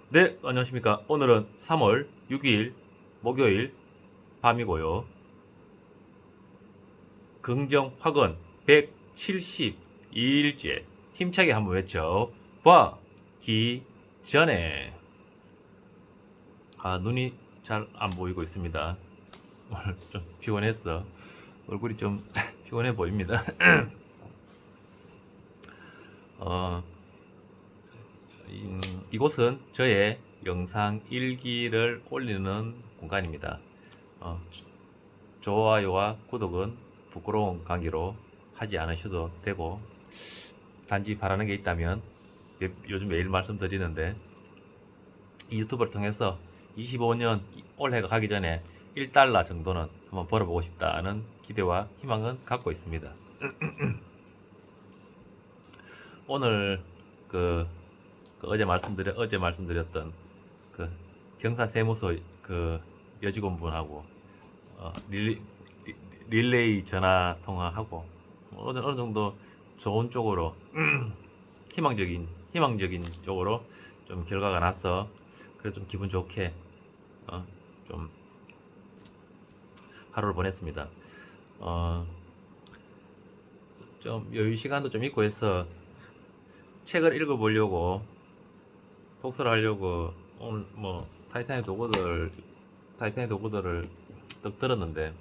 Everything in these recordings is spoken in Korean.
네, 안녕하십니까. 오늘은 3월 6일 목요일 밤이고요. 긍정 확언 172일째 힘차게 한번 외쳐봐기 전에. 눈이 잘 안 보이고 있습니다. 오늘 좀 피곤했어. 얼굴이 좀 피곤해 보입니다. 어, 이곳은 저의 영상 일기를 올리는 공간입니다. 어, 좋아요와 구독은 부끄러운 관계로 하지 않으셔도 되고, 단지 바라는 게 있다면 요즘 매일 말씀드리는데, 이 유튜브를 통해서 25년 올해가 가기 전에 1달러 정도는 한번 벌어보고 싶다는 기대와 희망은 갖고 있습니다. 오늘 그, 어제 말씀드렸던 그 경사세무서 그 여직원분하고 어, 릴레이 전화 통화하고 어느 정도 좋은 쪽으로 희망적인 쪽으로 좀 결과가 나서 그래 좀 기분 좋게 좀 하루를 보냈습니다. 어, 좀 여유 시간도 좀 있고 해서 책을 읽어보려고 독서를 하려고 오늘 뭐 타이타닉 도구들을 떡 들었는데,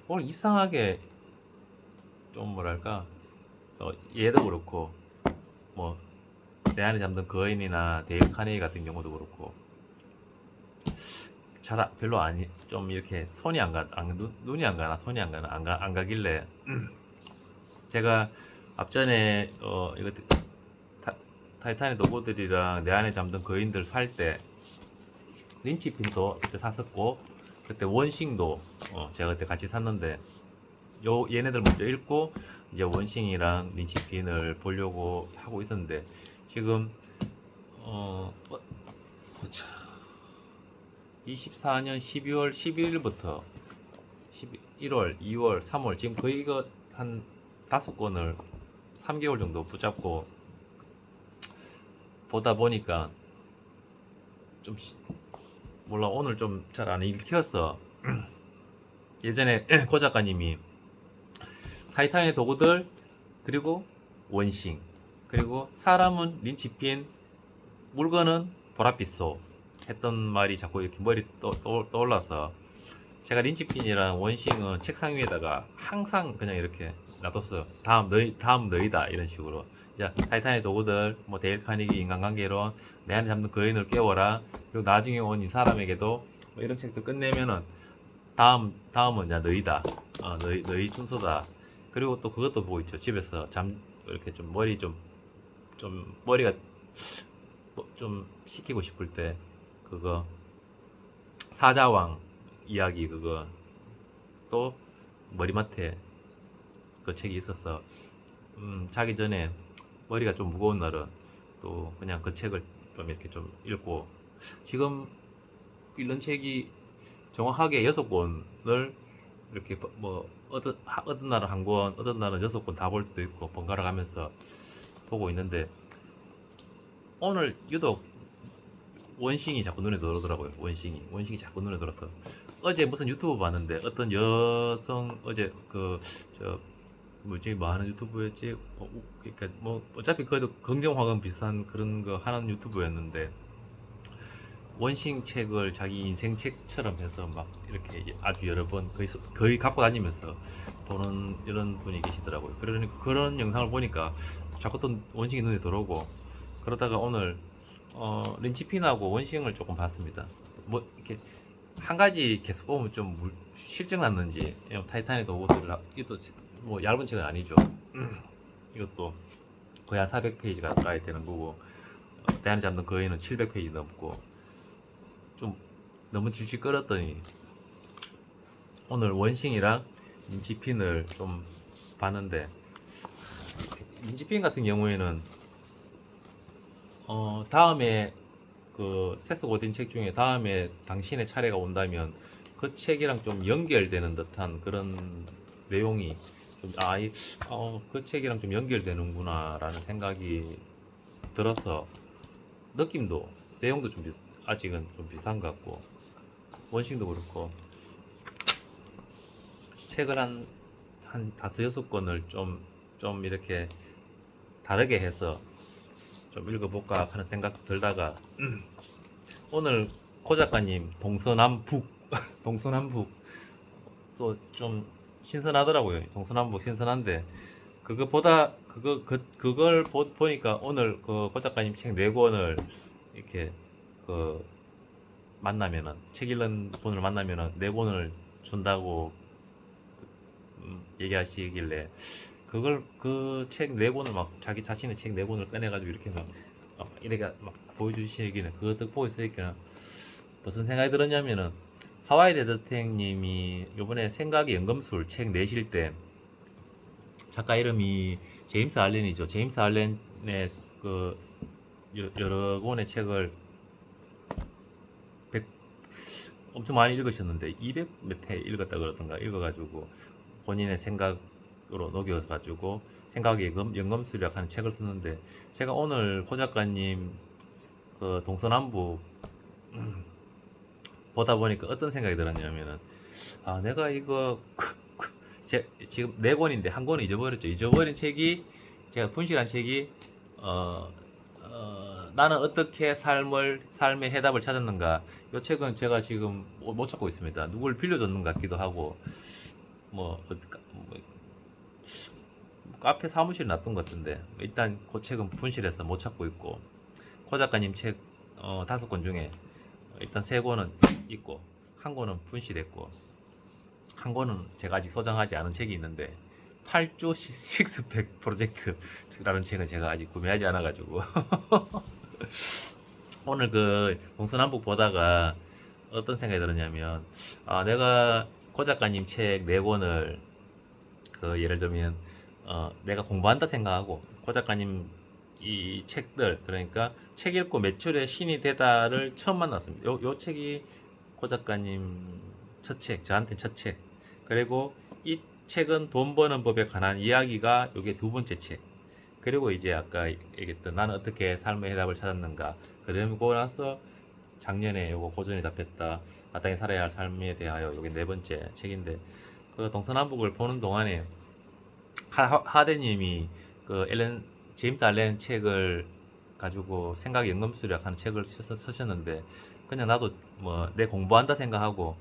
오늘 이상하게 좀 뭐랄까 얘도 그렇고 뭐 내 안에 잠든 거인이나 데일 카네기 같은 경우도 그렇고 별로 아니 좀 이렇게 손이 눈이 안 가나 손이 안 가나 안 가길래 제가 앞전에 이거 타이타닉 도구들이랑 내 안에 잠든 거인들 살 때 린치핀도 그때 샀었고, 그때 원싱도 제가 그때 같이 샀는데 얘네들 먼저 읽고 이제 원싱이랑 린치핀을 보려고 하고 있었는데, 지금 24년 12월 11일부터 1월, 2월, 3월 지금 거의 이거 한 5권을 3개월 정도 붙잡고 보다 보니까 좀 몰라, 오늘 좀 잘 안 읽혔어. 예전에 고 작가님이 타이타닉 도구들, 그리고 원싱, 그리고 사람은 린치핀, 물건은 보랏빛소 했던 말이 자꾸 이렇게 머리 떠올라서, 제가 린치핀이랑 원싱은 책상 위에다가 항상 그냥 이렇게 놔뒀어요. 다음 너희다 이런 식으로. 자, 타이타닉 도구들, 뭐 데일 카니기 인간관계론, 내 안에 잡는 거인을 깨워라, 그리고 나중에 온 이 사람에게도, 뭐 이런 책도 끝내면은 다음은 야 너희다. 너희 순서다. 그리고 또 그것도 보고 있죠. 집에서 이렇게 좀 머리가 좀 식히고 싶을 때 그거 사자왕 이야기, 그거 또 머리맡에 그 책이 있어서 자기 전에 머리가 좀 무거운 날은 또 그냥 그 책을 좀 이렇게 좀 읽고, 지금 읽는 책이 정확하게 6권을 이렇게 뭐 어떤 날은 한 권, 어떤 날은 6권 다 볼 수도 있고 번갈아 가면서 보고 있는데, 오늘 유독 원싱이 자꾸 눈에 들어오더라고요. 원싱이 자꾸 눈에 들어서 어제 무슨 유튜브 봤는데, 어떤 여성 어제 저 뭐지 뭐 하는 유튜브였지, 그러니까 뭐 어차피 그래도 긍정화금 비슷한 그런 거 하는 유튜브였는데, 원싱 책을 자기 인생 책처럼 해서 막 이렇게 아주 여러 번 거의 갖고 다니면서 보는 이런 분이 계시더라고요. 그런 영상을 보니까 자꾸 또 원싱이 눈에 들어오고, 그러다가 오늘 린치핀하고 원싱을 조금 봤습니다. 뭐 이렇게 한 가지 계속 보면 좀 실증 났는지, 타이타닉 도구들을 이것도 뭐 얇은 책은 아니죠. 이것도 거의 한 400페이지 가까이 되는 거고, 대안에 잡는 거의는 700페이지 넘고, 좀 너무 질질 끌었더니 오늘 원싱이랑 린치핀을 좀 봤는데, 린치핀 같은 경우에는 다음에 그 세스 고딘 책 중에 다음에 당신의 차례가 온다면 그 책이랑 좀 연결되는 듯한 그런 내용이 좀, 그 책이랑 좀 연결되는구나 라는 생각이 들어서, 느낌도 내용도 아직은 좀 비슷한 것 같고 원식도 그렇고 책을 한 다섯 여섯 권을 좀 이렇게 다르게 해서 좀 읽어볼까 하는 생각도 들다가 오늘 고 작가님 동서남북 동서남북 또 좀 신선하더라고요. 동서남북 신선한데 그걸 보니까 오늘 그 고 작가님 책 네 권을 이렇게 그 만나면은 책 읽는 분을 만나면은 네 권을 준다고 얘기하시길래 그걸 그 책 네 권을 막 자기 자신의 책 네 권을 꺼내가지고 이렇게 막 이렇게 막 보여주시기는 그거 듣고 있으니까 무슨 생각이 들었냐면은 하와이 데드탱님이 요번에 생각의 연금술 책 내실 때 작가 이름이 제임스 알렌이죠. 제임스 알렌의 그 여러 권의 책을 100, 엄청 많이 읽으셨는데 200 몇 회 읽었다 그러던가 읽어가지고 본인의 생각으로 녹여가지고 생각의 연금술이라고 하는 책을 썼는데 제가 오늘 고 작가님 그 동서남북 보다 보니까 어떤 생각이 들었냐면은 아 내가 이거 지금 네 권인데 한 권은 잊어버렸죠. 잊어버린 책이 제가 분실한 책이 어, 나는 어떻게 삶의 해답을 찾았는가. 이 책은 제가 지금 못 찾고 있습니다. 누굴 빌려줬는 것 같기도 하고 뭐 카페 사무실에 놨던 것 같은데 일단 그 책은 분실해서 못 찾고 있고 고 작가님 책 다섯 권 중에 일단 세 권은 있고 한 권은 분실했고 한 권은 제가 아직 소장하지 않은 책이 있는데 8조 식스팩 프로젝트라는 책은 제가 아직 구매하지 않아 가지고 오늘 그 동서남북 보다가 어떤 생각이 들었냐면 아 내가 고 작가님 책 네 권을 그 예를 들면 내가 공부한다 생각하고 고 작가님 이 책들 그러니까 책 읽고 매출의 신이 되다를 처음 만났습니다. 요 책이 고 작가님 첫 책, 저한테 첫 책. 그리고 이 책은 돈 버는 법에 관한 이야기가 요게 두 번째 책. 그리고 이제 아까 얘기했던 나는 어떻게 삶의 해답을 찾았는가. 그리고 나서 작년에 요거 고전이 답했다. 마땅히 살아야 할 삶에 대하여 요게 네 번째 책인데 그 동서남북을 보는 동안에 하대님이 그 제임스 알렌 책을 가지고 생각 연금술이라고 하는 책을 쓰셨는데 그냥 나도 뭐 내 공부한다 생각하고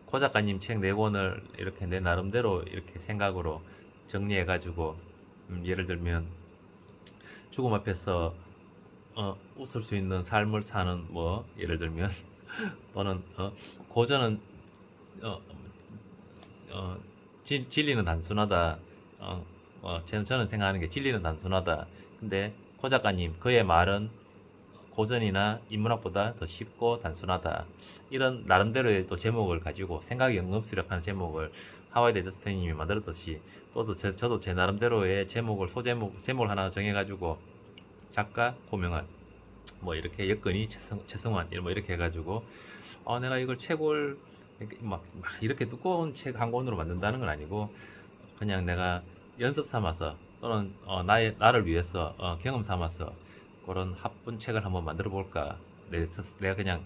고 작가님 책 네 권을 이렇게 내 나름대로 이렇게 생각으로 정리해 가지고 예를 들면 죽음 앞에서 웃을 수 있는 삶을 사는 뭐 예를 들면 또는 고전은 어, 진리는 단순하다. 저는 생각하는 게 진리는 단순하다. 근데 고 작가님 그의 말은 고전이나 인문학보다 더 쉽고 단순하다. 이런 나름대로의 또 제목을 가지고 생각의 연금수력하는 제목을 하와이 데드스테님이 만들었듯이 저도 제 나름대로의 제목을 하나 정해가지고 작가 고명한 뭐 이렇게 여건이 최승환 뭐 이렇게 해가지고 내가 이걸 책을 막 이렇게 두꺼운 책 한 권으로 만든다는 건 아니고 그냥 내가 연습 삼아서 또는 나를 위해서 경험 삼아서 그런 합본 책을 한번 만들어 볼까. 내가 그냥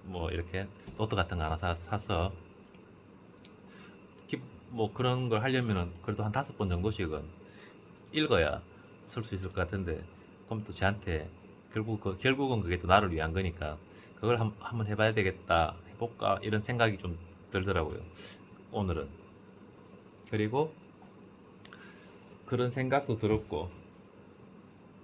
뭐 이렇게 노트 같은 거 하나 사서 뭐 그런 걸 하려면은 그래도 한 다섯 번 정도씩은 읽어야 쓸 수 있을 것 같은데 그럼 또 저한테 결국은 그게 또 나를 위한 거니까 그걸 한번 해봐야 되겠다 해볼까 이런 생각이 좀 들더라고요 오늘은. 그리고 그런 생각도 들었고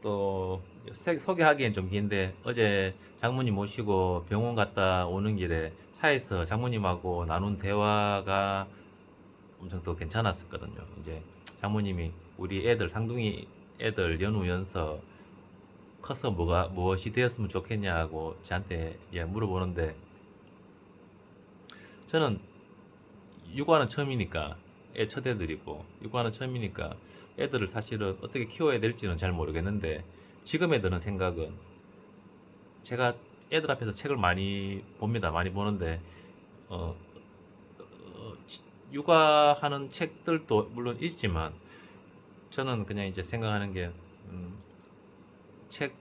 또 소개하기엔 좀 긴데 어제 장모님 모시고 병원 갔다 오는 길에 차에서 장모님하고 나눈 대화가 엄청 또 괜찮았었거든요. 이제 장모님이 우리 애들 상둥이 애들 연우 연서 커서 무엇이 되었으면 좋겠냐고 저한테 물어보는데 저는 육아는 처음이니까 애 첫애들이고 육아는 처음이니까 애들을 사실은 어떻게 키워야 될지는 잘 모르겠는데 지금에 드는 생각은 제가 애들 앞에서 책을 많이 봅니다. 많이 보는데 어, 육아하는 책들도 물론 있지만 저는 그냥 이제 생각하는 게 책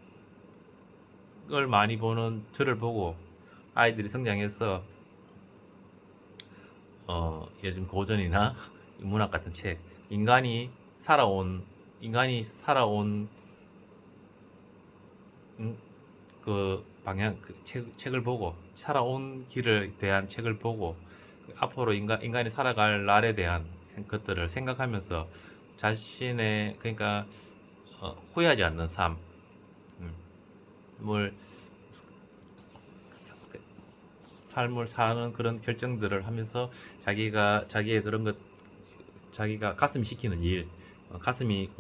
책을 많이 보는 저를 보고 아이들이 성장해서 요즘 고전이나 문학 같은 책, 인간이 살아온 인간이 살아온 음, 그 방향 그 책을 보고 살아온 길에 대한 책을 보고 앞으로 인간이 살아갈 날에 대한 것들을 생각하면서 자신의 그러니까 후회하지 않는 삶, 음, 뭘 삶을 사는 그런 결정들을 하면서 자기의 그런 것 자기가 가슴이 시키는 일, 가슴이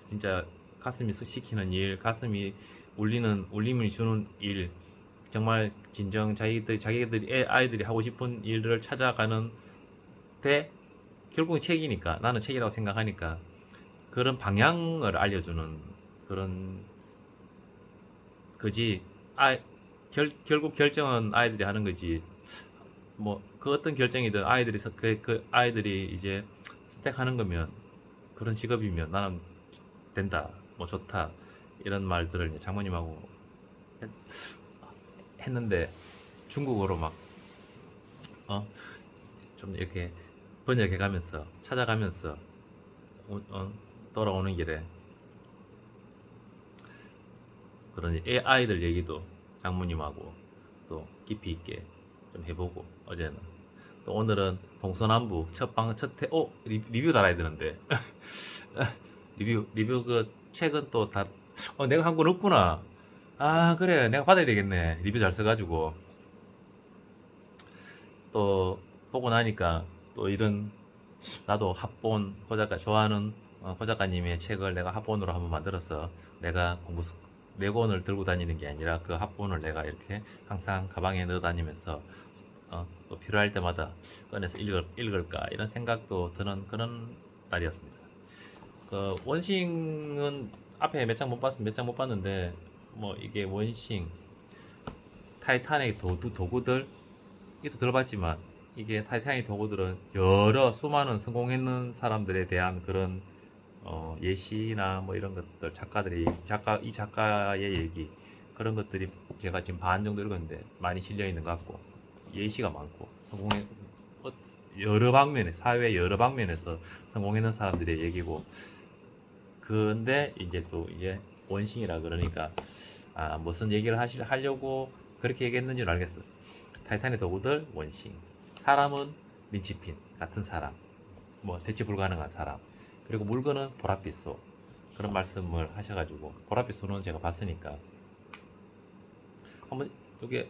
진짜 가슴이 시키는 일, 가슴이 울림을 주는 일, 정말 진정 자기들이 아이들이 하고 싶은 일을 찾아가는 데 결국은 책이니까 나는 책이라고 생각하니까 그런 방향을 알려주는 그런 거지. 아, 결국 결정은 아이들이 하는 거지. 뭐 그 어떤 결정이든 그 아이들이 이제 선택하는 거면 그런 직업이면 나는 된다, 뭐 좋다 이런 말들을 이제 장모님하고 했는데 중국어로 막 좀 이렇게 번역해가면서 찾아가면서 돌아오는 길에 그런 아이들 얘기도 장모님하고 또 깊이 있게 좀 해보고 어제는 또 오늘은 동서남북 리뷰 달아야 되는데 리뷰 그 책은 또 다 내가 한 권 없구나. 아 그래 내가 받아야 되겠네. 리뷰 잘 써가지고 또 보고 나니까 또 이런 나도 합본 좋아하는 고 작가님의 책을 내가 합본으로 한번 만들어서 내가 네 권을 들고 다니는 게 아니라 그 합본을 내가 이렇게 항상 가방에 넣어 다니면서 또 필요할 때마다 꺼내서 읽을까 이런 생각도 드는 그런 날이었습니다. 그 원싱은 앞에 몇 장 못 봤는데 뭐 이게 원싱 타이타닉 도구들 이도 들어봤지만 이게 타이타닉 도구들은 여러 수많은 성공했는 사람들에 대한 그런 예시나 뭐 이런 것들 이 작가의 얘기 그런 것들이 제가 지금 반 정도 읽었는데 많이 실려 있는 것 같고 예시가 많고 사회 여러 방면에서 성공했는 사람들의 얘기고 근데 이제 또 이제 원싱이라 그러니까 무슨 얘기를 하려고 그렇게 얘기했는지는 알겠어. 타이탄의 도구들 원싱. 사람은 린치핀 같은 사람. 뭐 대체 불가능한 사람. 그리고 물건은 보랏빛소. 그런 말씀을 하셔가지고 보랏빛소는 제가 봤으니까 한번 이게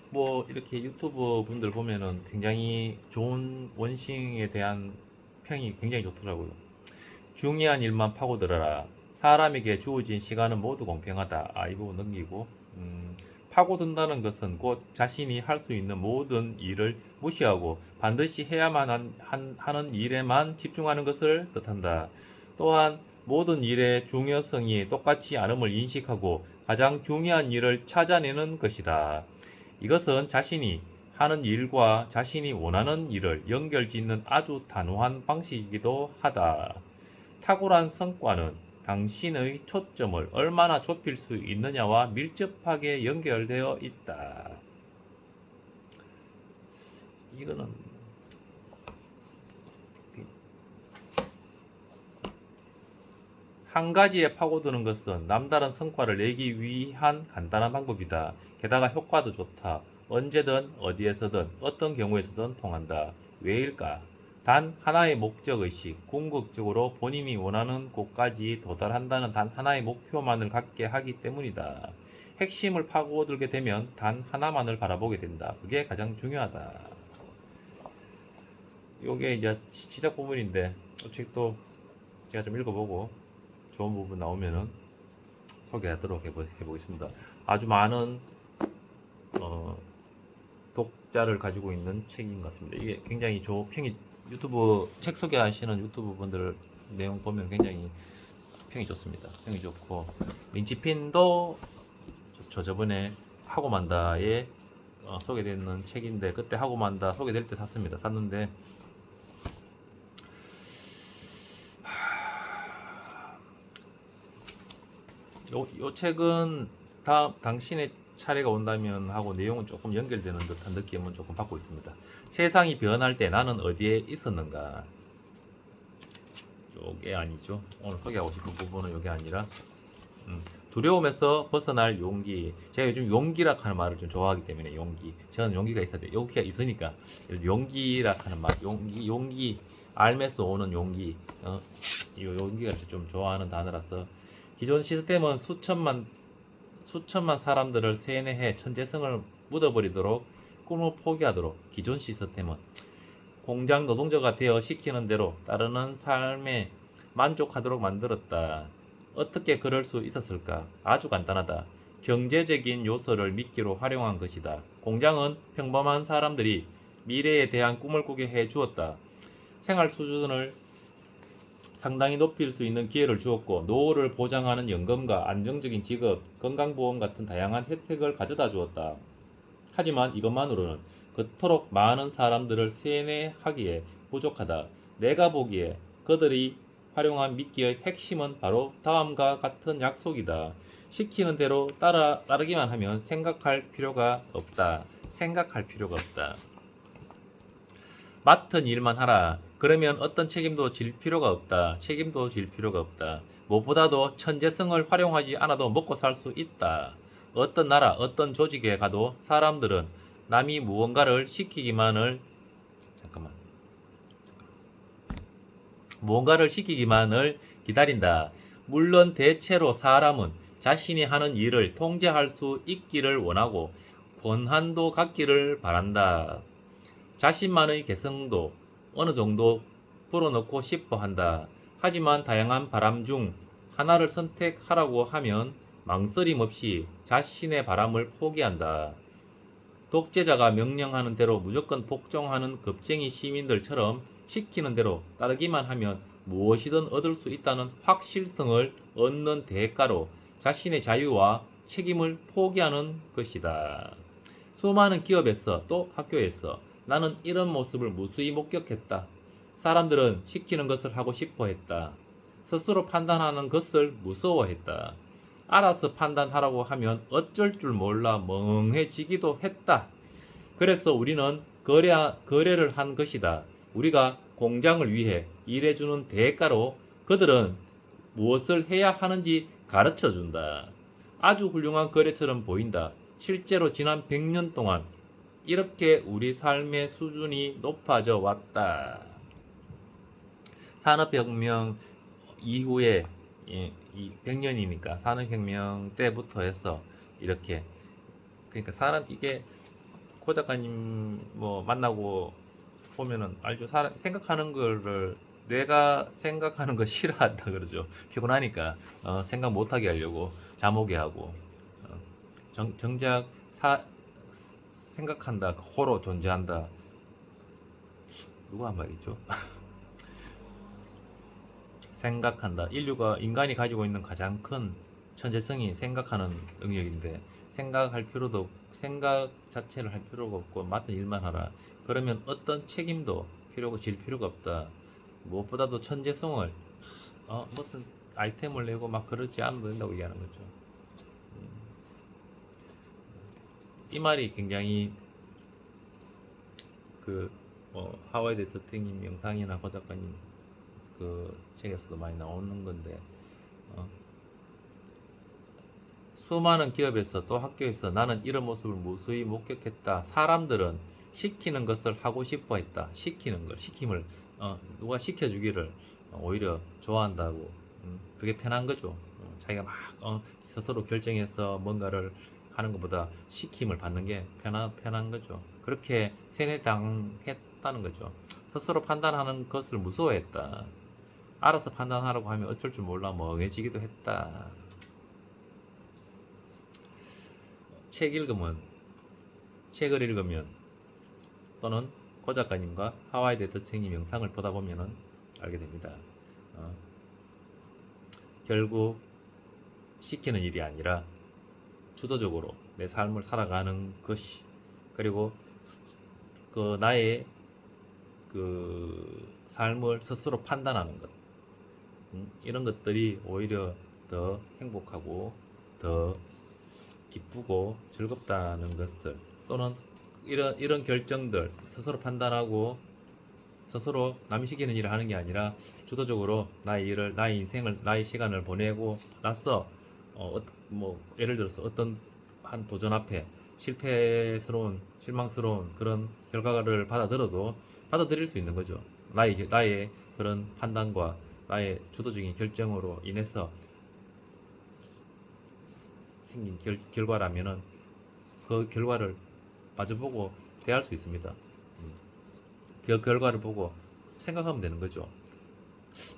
뭐 이렇게 유튜브 분들 보면은 굉장히 좋은 원싱에 대한 평이 굉장히 좋더라고요. 중요한 일만 파고들어라. 사람에게 주어진 시간은 모두 공평하다. 이 부분 넘기고 파고든다는 것은 곧 자신이 할 수 있는 모든 일을 무시하고 반드시 해야만 하는 일에만 집중하는 것을 뜻한다. 또한 모든 일의 중요성이 똑같지 않음을 인식하고 가장 중요한 일을 찾아내는 것이다. 이것은 자신이 하는 일과 자신이 원하는 일을 연결짓는 아주 단호한 방식이기도 하다. 탁월한 성과는 당신의 초점을 얼마나 좁힐 수 있느냐와 밀접하게 연결되어 있다. 이거는 한 가지에 파고드는 것은 남다른 성과를 내기 위한 간단한 방법이다. 게다가 효과도 좋다. 언제든 어디에서든 어떤 경우에서든 통한다. 왜일까? 단 하나의 목적의식, 궁극적으로 본인이 원하는 곳까지 도달한다는 단 하나의 목표만을 갖게 하기 때문이다. 핵심을 파고들게 되면 단 하나만을 바라보게 된다. 그게 가장 중요하다. 요게 이제 시작 부분인데, 이 책도 제가 좀 읽어보고 좋은 부분 나오면은 소개하도록 해보겠습니다. 아주 많은 어, 독자를 가지고 있는 책인 것 같습니다. 이게 굉장히 유튜브 책 소개하시는 유튜브 분들 내용 보면 굉장히 평이 좋습니다. 평이 좋고 린치핀도 저번에 하고만다에 소개되는 책인데 그때 하고만다 소개될 때 샀습니다. 샀는데 요 책은 당신의 차례가 온다면 하고 내용은 조금 연결되는 듯한 느낌은 조금 받고 있습니다. 세상이 변할 때 나는 어디에 있었는가? 요게 아니죠. 오늘 소개하고 싶은 부분은 요게 아니라 두려움에서 벗어날 용기. 제가 요즘 용기라 하는 말을 좀 좋아하기 때문에 용기. 저는 용기가 있어야 돼. 용기가 있으니까 용기라 하는 말. 용기. 알면서 오는 용기. 이 용기가 좀 좋아하는 단어라서 기존 시스템은 수천만 사람들을 세뇌해 천재성을 묻어버리도록 꿈을 포기하도록 기존 시스템은 공장 노동자가 되어 시키는 대로 따르는 삶에 만족하도록 만들었다. 어떻게 그럴 수 있었을까? 아주 간단하다. 경제적인 요소를 미끼로 활용한 것이다. 공장은 평범한 사람들이 미래에 대한 꿈을 꾸게 해 주었다. 생활 수준을 상당히 높일 수 있는 기회를 주었고 노후를 보장하는 연금과 안정적인 직업, 건강보험 같은 다양한 혜택을 가져다 주었다. 하지만 이것만으로는 그토록 많은 사람들을 세뇌하기에 부족하다. 내가 보기에 그들이 활용한 미끼의 핵심은 바로 다음과 같은 약속이다. 시키는 대로 따르기만 하면 생각할 필요가 없다. 생각할 필요가 없다. 맡은 일만 하라. 그러면 어떤 책임도 질 필요가 없다. 책임도 질 필요가 없다. 무엇보다도 천재성을 활용하지 않아도 먹고 살 수 있다. 어떤 나라, 어떤 조직에 가도 사람들은 남이 무언가를 시키기만을 잠깐만. 무언가를 시키기만을 기다린다. 물론 대체로 사람은 자신이 하는 일을 통제할 수 있기를 원하고 권한도 갖기를 바란다. 자신만의 개성도 어느 정도 불어넣고 싶어 한다. 하지만 다양한 바람 중 하나를 선택하라고 하면 망설임 없이 자신의 바람을 포기한다. 독재자가 명령하는 대로 무조건 복종하는 겁쟁이 시민들처럼 시키는 대로 따르기만 하면 무엇이든 얻을 수 있다는 확실성을 얻는 대가로 자신의 자유와 책임을 포기하는 것이다. 수많은 기업에서 또 학교에서 나는 이런 모습을 무수히 목격했다. 사람들은 시키는 것을 하고 싶어 했다. 스스로 판단하는 것을 무서워했다. 알아서 판단하라고 하면 어쩔 줄 몰라 멍해지기도 했다. 그래서 우리는 거래를 한 것이다. 우리가 공장을 위해 일해주는 대가로 그들은 무엇을 해야 하는지 가르쳐 준다. 아주 훌륭한 거래처럼 보인다. 실제로 지난 100년 동안 이렇게 우리 삶의 수준이 높아져 왔다. 산업혁명 이후에 이 100년이니까 산업혁명 때부터 해서 이렇게 그러니까 이게 고 작가님 뭐 만나고 보면은 알죠. 생각하는 거를 뇌가 생각하는 거 싫어한다 그러죠. 피곤하니까 생각 못하게 하려고 잠오게 하고 정작 생각한다, 호로 존재한다. 누가 한 말이죠? 생각한다. 인간이 가지고 있는 가장 큰 천재성이 생각하는 능력인데 생각 자체를 할 필요가 없고 맡은 일만 하라. 그러면 어떤 책임도 질 필요가 없다. 무엇보다도 천재성을 무슨 아이템을 내고 막 그러지 않아도 된다고 얘기하는 거죠. 이 말이 굉장히 하워드 더팅님 영상이나 고 작가님 그 책에서도 많이 나오는 건데 수많은 기업에서 또 학교에서 나는 이런 모습을 무수히 목격했다. 사람들은 시키는 것을 하고 싶어 했다. 시킴을 누가 시켜주기를 오히려 좋아한다고. 그게 편한 거죠. 자기가 막 스스로 결정해서 뭔가를 하는 것보다 시킴을 받는 게 편한 거죠. 그렇게 세뇌당했다는 거죠. 스스로 판단하는 것을 무서워했다. 알아서 판단하라고 하면 어쩔 줄 몰라 멍해지기도 했다. 책을 읽으면 또는 고 작가님과 하와이드 더팅님 영상을 보다 보면은 알게 됩니다. 결국 시키는 일이 아니라 주도적으로 내 삶을 살아가는 것이 그리고 나의 삶을 스스로 판단하는 것 이런 것들이 오히려 더 행복하고 더 기쁘고 즐겁다는 것을, 또는 이런 결정들 스스로 판단하고 스스로 남이 시키는 일을 하는 게 아니라 주도적으로 나의 일을, 나의 인생을, 나의 시간을 보내고 나서 뭐 예를 들어서 어떤 한 도전 앞에 실망스러운 그런 결과를 받아들일 수 있는 거죠. 나의 그런 판단과 나의 주도적인 결정으로 인해서 생긴 결과라면은 그 결과를 마주보고 대할 수 있습니다. 그 결과를 보고 생각하면 되는 거죠.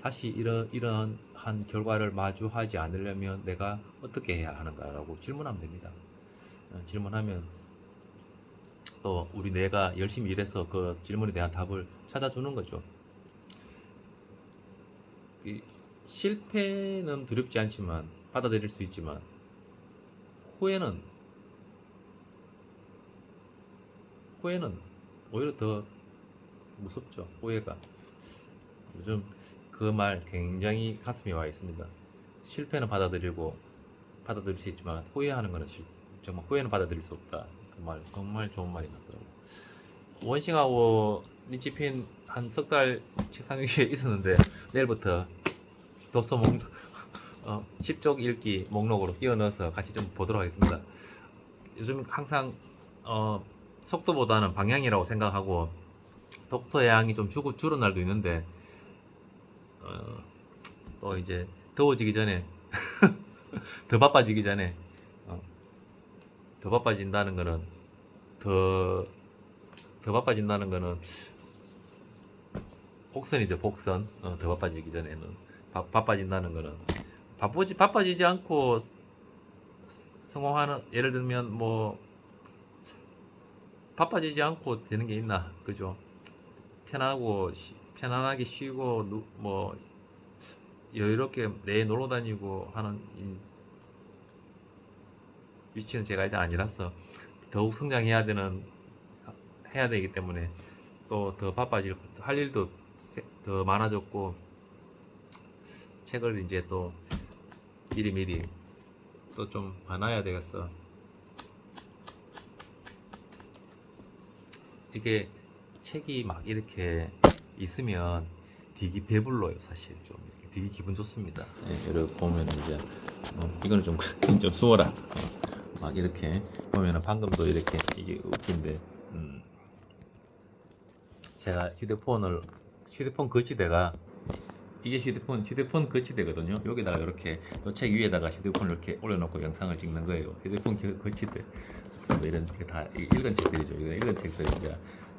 다시 이런 한 결과를 마주하지 않으려면 내가 어떻게 해야 하는가라고 질문하면 됩니다. 질문하면 또 우리 뇌가 열심히 일해서 그 질문에 대한 답을 찾아주는 거죠. 실패는 두렵지 않지만 받아들일 수 있지만 후회는 오히려 더 무섭죠. 후회가. 요즘 그 말 굉장히 가슴에 와 있습니다. 실패는 받아들일 수 있지만 후회하는 것은 정말 후회는 받아들일 수 없다. 그 말 정말 좋은 말이 같더라고요. 원싱하고 리치핀 한 석 달 책상 위에 있었는데 내일부터 독서 10쪽 읽기 목록으로 끼워 넣어서 같이 좀 보도록 하겠습니다. 요즘 항상 속도보다는 방향이라고 생각하고 독서의 양이 좀 줄은 날도 있는데 또 이제 더워지기 전에 더 바빠지기 전에 더 바빠진다는 거는 더 바빠진다는 거는 복선이죠. 복선. 더 바빠지기 전에는 바빠진다는 거는 바빠지지 않고 성공하는, 예를 들면 뭐 바빠지지 않고 되는 게 있나, 그죠? 편안하게 쉬고 뭐 여유롭게 내에 놀러 다니고 하는 위치는 제가 일단 아니라서 더욱 성장해야 되기 때문에 또 더 할 일도 더 많아졌고, 책을 이제 또 미리 또 좀 봐놔야 되겠어. 이게 책이 막 이렇게 있으면 되게 배불러요. 사실 좀 되게 기분 좋습니다. 이렇게 보면 이제 이거는 좀 숨어라. 막 이렇게 보면은 방금도 이렇게, 이게 웃긴데 제가 휴대폰 거치대가, 이게 휴대폰 거치대거든요. 여기다가 이렇게 책 위에다가 휴대폰을 이렇게 올려놓고 영상을 찍는 거예요. 휴대폰 거치대. 뭐 이런 게 다 읽은 책들이죠. 읽은 책들이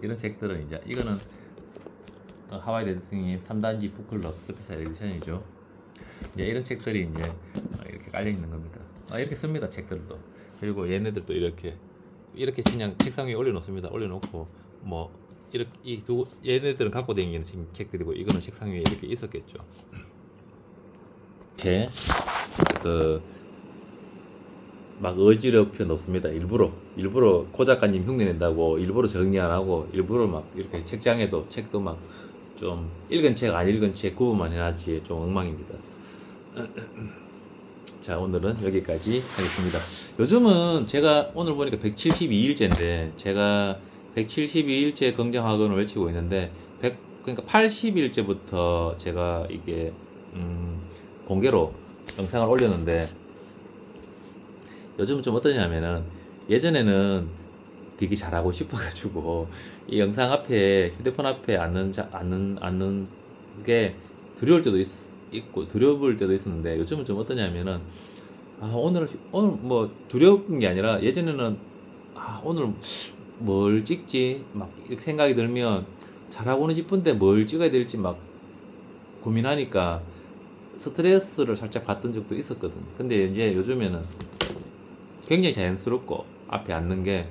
이런 책들은 이제 이거는 하와이 대스님 3단지 북클럽 스페셜 에디션이죠. 이제 이런 책들이 이제 이렇게 깔려 있는 겁니다. 이렇게 씁니다. 책들도. 그리고 얘네들도 이렇게 그냥 책상 위에 올려놓습니다. 올려놓고 뭐 이렇게 얘네들은 갖고 다니는 책들이고, 이거는 책상 위에 이렇게 있었겠죠. 이렇게 막 어지럽혀 놓습니다. 일부러 고 작가님 흉내 낸다고 일부러 정리 안 하고, 일부러 막 이렇게 책장에도 책도 막 좀 읽은 책 안 읽은 책 구분만 해놨지 좀 엉망입니다. 자, 오늘은 여기까지 하겠습니다. 요즘은 제가 오늘 보니까 172일째인데 제가 172일째 긍정학원을 외치고 있는데 그러니까 80일째부터 제가 이게 공개로 영상을 올렸는데, 요즘은 좀 어떠냐면은 예전에는 되게 잘하고 싶어가지고 이 영상 앞에, 휴대폰 앞에 앉는 게 두려울 때도 있고 두려울 때도 있었는데, 요즘은 좀 어떠냐면은 오늘 뭐 두려운 게 아니라, 예전에는 오늘 뭘 찍지 막 이렇게 생각이 들면 잘하고는 싶은데 뭘 찍어야 될지 막 고민하니까 스트레스를 살짝 받던 적도 있었거든. 근데 이제 요즘에는 굉장히 자연스럽고, 앞에 앉는 게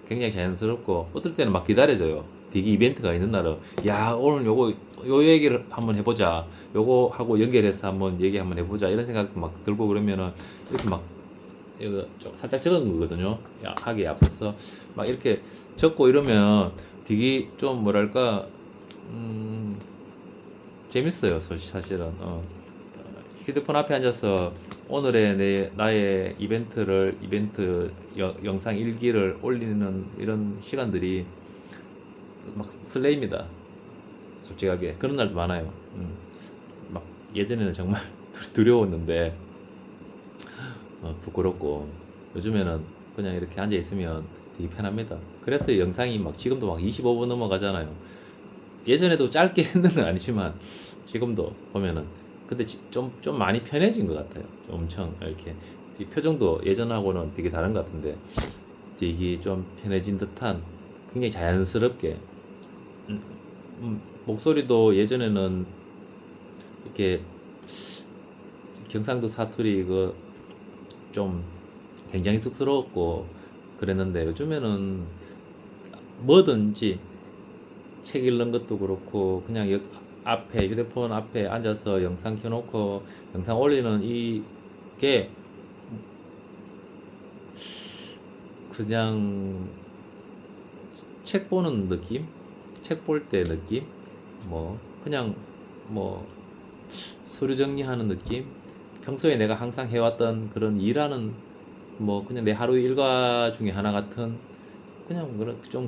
굉장히 자연스럽고, 어떨 때는 막 기다려져요. 되게 이벤트가 있는 날은, 야, 오늘 요 얘기를 한번 해보자, 요거 하고 연결해서 얘기 한번 해보자, 이런 생각도 막 들고, 그러면은 이렇게 막 이거 좀 살짝 적은 거거든요. 하기에 앞서서 막 이렇게 적고 이러면 되게 좀 뭐랄까 재밌어요. 사실은 휴대폰 앞에 앉아서 오늘의 나의 이벤트 영상 일기를 올리는 이런 시간들이 막 설레입니다. 솔직하게 그런 날도 많아요. 막 예전에는 정말 두려웠는데 부끄럽고, 요즘에는 그냥 이렇게 앉아 있으면 되게 편합니다. 그래서 영상이 막 지금도 막 25분 넘어가잖아요. 예전에도 짧게 했는 건 아니지만 지금도 보면은, 근데 좀 많이 편해진 것 같아요. 엄청 이렇게 표정도 예전하고는 되게 다른 것 같은데, 되게 좀 편해진 듯한, 굉장히 자연스럽게, 목소리도 예전에는 이렇게 경상도 사투리 이거 좀 굉장히 쑥스러웠고 그랬는데, 요즘에는 뭐든지 책 읽는 것도 그렇고 그냥 앞에 휴대폰 앞에 앉아서 영상 켜놓고 영상 올리는 이게 그냥 책 보는 느낌? 책 볼 때 느낌? 뭐 그냥 뭐 서류 정리하는 느낌? 평소에 내가 항상 해왔던 그런 일하는, 뭐 그냥 내 하루 일과 중에 하나 같은, 그냥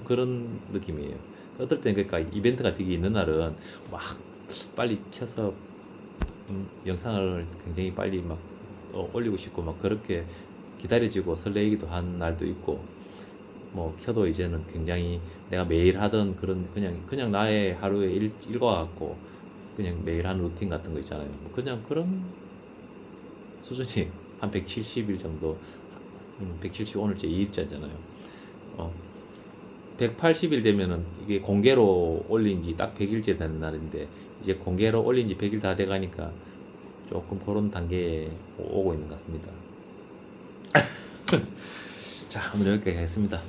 그런 느낌이에요. 어떨 땐 그러니까 이벤트가 되게 있는 날은 막 빨리 켜서 영상을 굉장히 빨리 막 올리고 싶고 막 그렇게 기다려지고 설레이기도 한 날도 있고, 뭐 켜도 이제는 굉장히 내가 매일 하던 그런 그냥 나의 하루의 일과 같고, 그냥 매일 하는 루틴 같은 거 있잖아요. 뭐 그냥 그런 수준이 한 170일 정도, 170 오늘째 2일째잖아요. 180일 되면은 이게 공개로 올린 지 딱 100일째 되는 날인데, 이제 공개로 올린 지 100일 다 돼가니까 조금 그런 단계에 오고 있는 것 같습니다. 자, 오늘 여기까지 하겠습니다.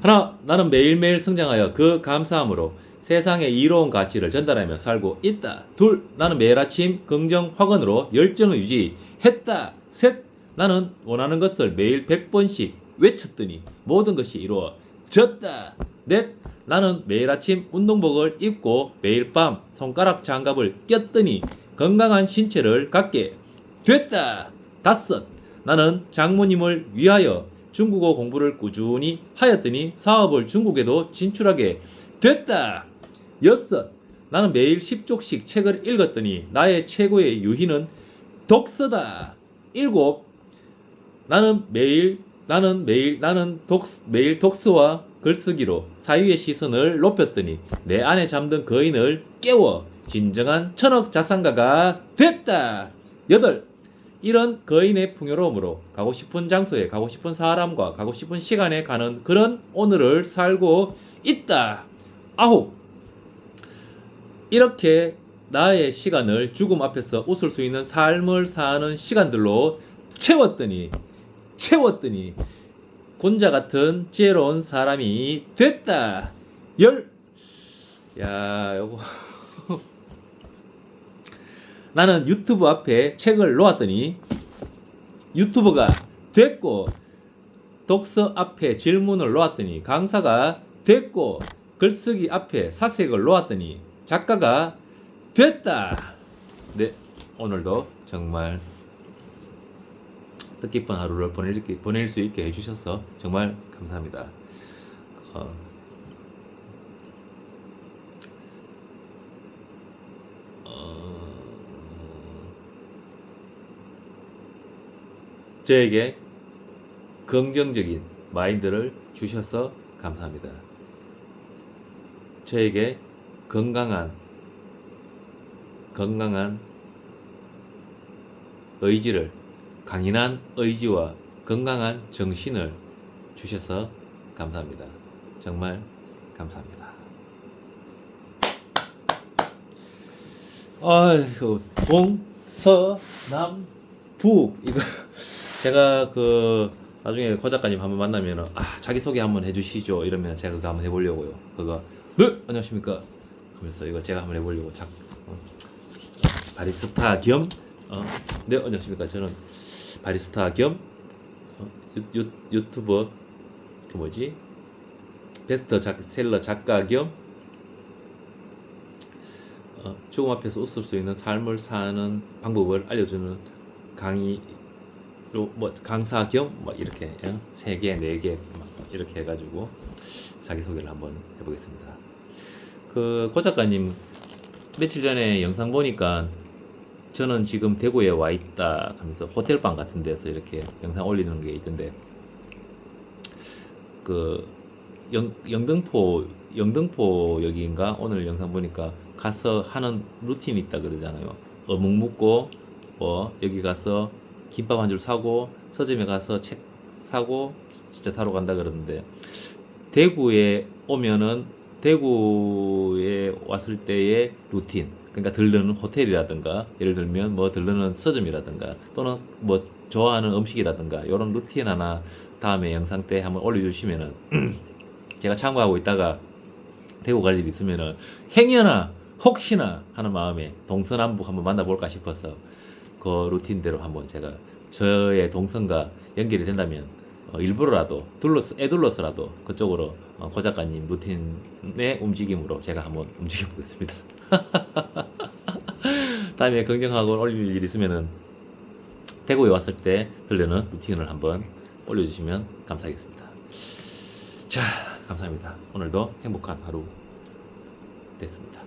하나, 나는 매일매일 성장하여 그 감사함으로 세상의 이로운 가치를 전달하며 살고 있다. 둘, 나는 매일 아침 긍정 확언으로 열정을 유지했다. 셋, 나는 원하는 것을 매일 100번씩 외쳤더니 모든 것이 이루어졌다. 넷, 나는 매일 아침 운동복을 입고 매일 밤 손가락 장갑을 꼈더니 건강한 신체를 갖게 됐다. 다섯, 나는 장모님을 위하여 중국어 공부를 꾸준히 하였더니 사업을 중국에도 진출하게 됐다. 여섯, 나는 매일 10쪽씩 책을 읽었더니 나의 최고의 유희는 독서다. 일곱, 매일 독서와 글쓰기로 사유의 시선을 높였더니 내 안에 잠든 거인을 깨워 진정한 천억 자산가가 됐다. 여덟, 이런 거인의 풍요로움으로 가고 싶은 장소에 가고 싶은 사람과 가고 싶은 시간에 가는 그런 오늘을 살고 있다. 아홉, 이렇게 나의 시간을 죽음 앞에서 웃을 수 있는 삶을 사는 시간들로 채웠더니 곤자 같은 지혜로운 사람이 됐다. 야, 요거 나는 유튜브 앞에 책을 놓았더니 유튜버가 됐고, 독서 앞에 질문을 놓았더니 강사가 됐고, 글쓰기 앞에 사색을 놓았더니 작가가 됐다. 네, 오늘도 정말 뜻깊은 하루를 보낼 수 있게 해주셔서 정말 감사합니다. 저에게 긍정적인 마인드를 주셔서 감사합니다. 저에게 건강한 의지를, 강인한 의지와 건강한 정신을 주셔서 감사합니다. 정말 감사합니다. 아이고, 동서남북 이거 제가 나중에 고 작가님 한번 만나면은 자기소개 한번 해주시죠 이러면 제가 그거 한번 해보려고요. 네, 안녕하십니까 하면서 이거 제가 한번 해보려고 바리스타 겸 네, 안녕하십니까, 저는 바리스타 겸 유튜버 베스트셀러 작가 겸 죽음 앞에서 웃을 수 있는 삶을 사는 방법을 알려주는 강의 뭐 강사 겸 뭐 이렇게 3개, 4개 막 이렇게 해가지고 자기소개를 한번 해보겠습니다. 고 작가님 며칠 전에 영상 보니까 저는 지금 대구에 와 있다 하면서 호텔방 같은 데서 이렇게 영상 올리는 게 있던데 그 영등포 여기인가 오늘 영상 보니까 가서 하는 루틴이 있다 그러잖아요. 어묵 묵고 뭐 여기 가서 김밥 한 줄 사고 서점에 가서 책 사고 진짜 사러 간다 그러는데 대구에 오면은 대구에 왔을 때의 루틴 그러니까 들르는 호텔이라든가 예를 들면 뭐 들르는 서점이라든가 또는 뭐 좋아하는 음식이라든가 이런 루틴 하나 다음에 영상 때 한번 올려주시면은 제가 참고하고 있다가 대구 갈 일 있으면은 행여나 혹시나 하는 마음에 동서남북 한번 만나볼까 싶어서 그 루틴대로 한번 제가 저의 동선과 연결이 된다면 일부러라도 애둘러서라도 그쪽으로 고 작가님 루틴의 움직임으로 제가 한번 움직여 보겠습니다. 다음에 긍정하고 올릴 일 있으면은 대구에 왔을 때 들르는 루틴을 한번 올려주시면 감사하겠습니다. 자, 감사합니다. 오늘도 행복한 하루 됐습니다.